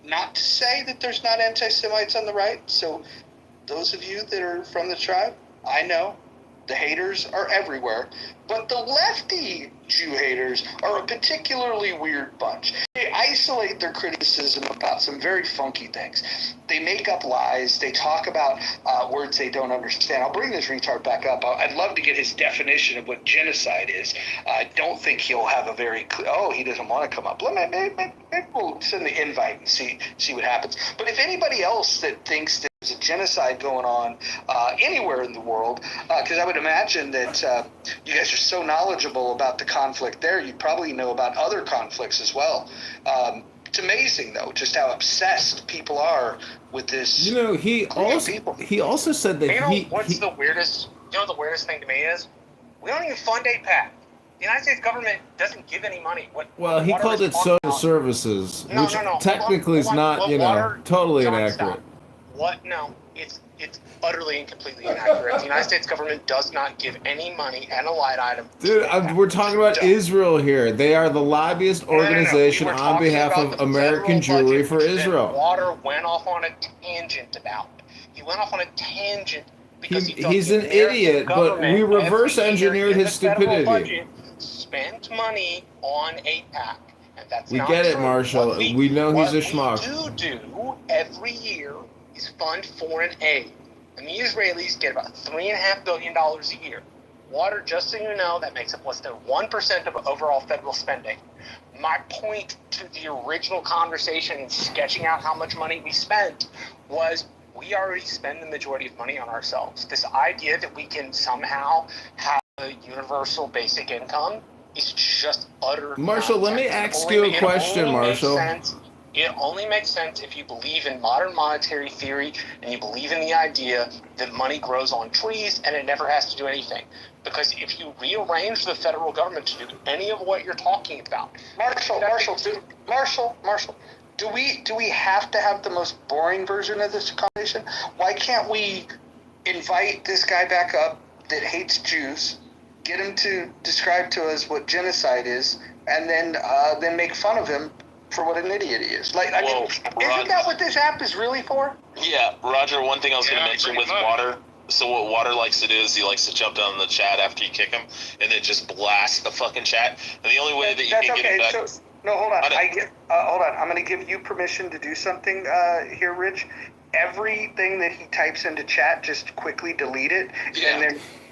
not to say that there's not anti-Semites on the right. So those of you that are from the tribe, I know the haters are everywhere, but the lefty Jew haters are a particularly weird bunch. They isolate their criticism about some very funky things. They make up lies. They talk about words they don't understand. I'll bring this retard back up. I'd love to get his definition of what genocide is. I don't think he'll have a very clear, he doesn't want to come up. Maybe we'll send the invite and see what happens. But if anybody else that thinks that there's a genocide going on anywhere in the world, because I would imagine that you guys are so knowledgeable about the conflict there, you probably know about other conflicts as well. It's amazing, though, just how obsessed people are with this. He also said that what's the weirdest? The weirdest thing to me is we don't even fund AIPAC. The United States government doesn't give any money. He called it social services, which technically is not, totally inaccurate. What? No, it's utterly and completely inaccurate. The United States government does not give any money and a line item. Dude, we're talking about Israel here. They are the lobbyist organization on behalf of American Jewry for Israel. Water went off on a tangent about. He went off on a tangent because he's an idiot, but we reverse engineered his stupidity. Budget, spent money on AIPAC. And that's not get it, true. Marshall. We know he's a schmuck. What we do every year is fund foreign aid. And the Israelis get about $3.5 billion a year. Water, just so you know, that makes up less than 1% of overall federal spending. My point to the original conversation in sketching out how much money we spent was we already spend the majority of money on ourselves. This idea that we can somehow have a universal basic income is just utter Marshall, nonsense. let me ask you a question, Marshall. It only makes sense if you believe in modern monetary theory and you believe in the idea that money grows on trees and it never has to do anything. Because if you rearrange the federal government to do any of what you're talking about, Marshall, do we have to have the most boring version of this conversation? Why can't we invite this guy back up that hates Jews, get him to describe to us what genocide is, and then make fun of him for what an idiot he is? Isn't that what this app is really for? Yeah, Roger, one thing I was going to mention with Water. So what Water likes to do is he likes to jump down in the chat after you kick him and then just blast the fucking chat. And the only way that you can get him back... No, hold on. Hold on. I'm going to give you permission to do something here, Rich. Everything that he types into chat, just quickly delete it,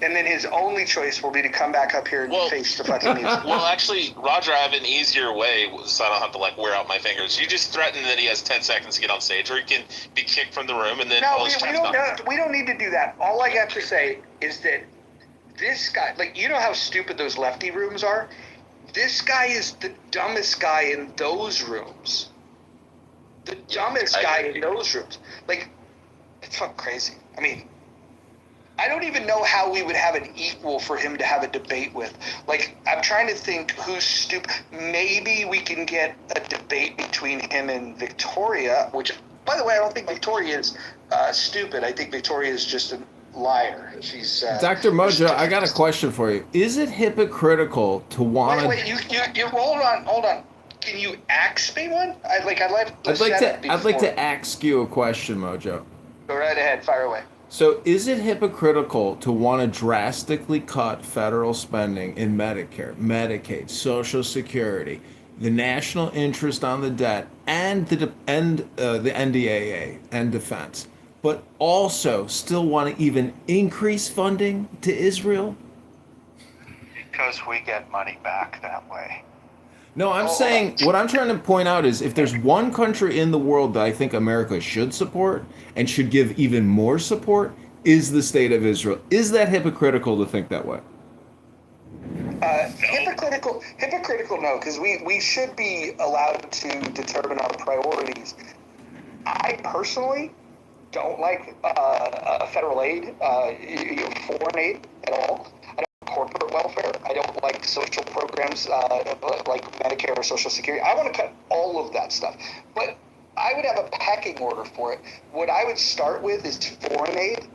and then his only choice will be to come back up here and face the fucking music. Well, actually, Roger, I have an easier way, so I don't have to wear out my fingers. You just threaten that he has 10 seconds to get on stage, or he can be kicked from the room, and then we don't need to do that. All I got to say is that this guy, you know how stupid those lefty rooms are? This guy is the dumbest guy in those rooms. The dumbest guy in those rooms. It's fucking crazy. I mean, I don't even know how we would have an equal for him to have a debate with. I'm trying to think who's stupid. Maybe we can get a debate between him and Victoria, which, by the way, I don't think Victoria is stupid. I think Victoria is just a liar. She's Dr. Mojo, I got a question for you. Is it hypocritical to want to... Wait, you hold on. Can you ask me one? I'd like to ask you a question, Mojo. Go right ahead, fire away. So, is it hypocritical to want to drastically cut federal spending in Medicare, Medicaid, Social Security, the national interest on the debt, and the NDAA and defense, but also still want to even increase funding to Israel? Because we get money back that way. No, I'm saying, what I'm trying to point out is if there's one country in the world that I think America should support and should give even more support, is the state of Israel. Is that hypocritical to think that way? Hypocritical, no, because we should be allowed to determine our priorities. I personally don't like federal aid, foreign aid at all. I don't like corporate welfare. I don't like social programs like Medicare or Social Security. I want to cut all of that stuff. But I would have a pecking order for it. What I would start with is foreign aid.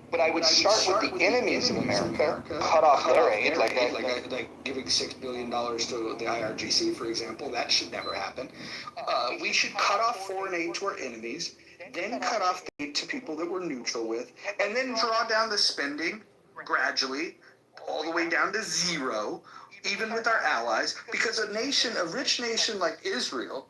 But I would start with the enemies of America, cut off their aid, like giving $6 billion to the IRGC, for example. That should never happen. we should cut off foreign aid to our enemies, then cut off aid to people that we're neutral with, and then draw down the spending gradually all the way down to zero, even with our allies, because a rich nation like Israel,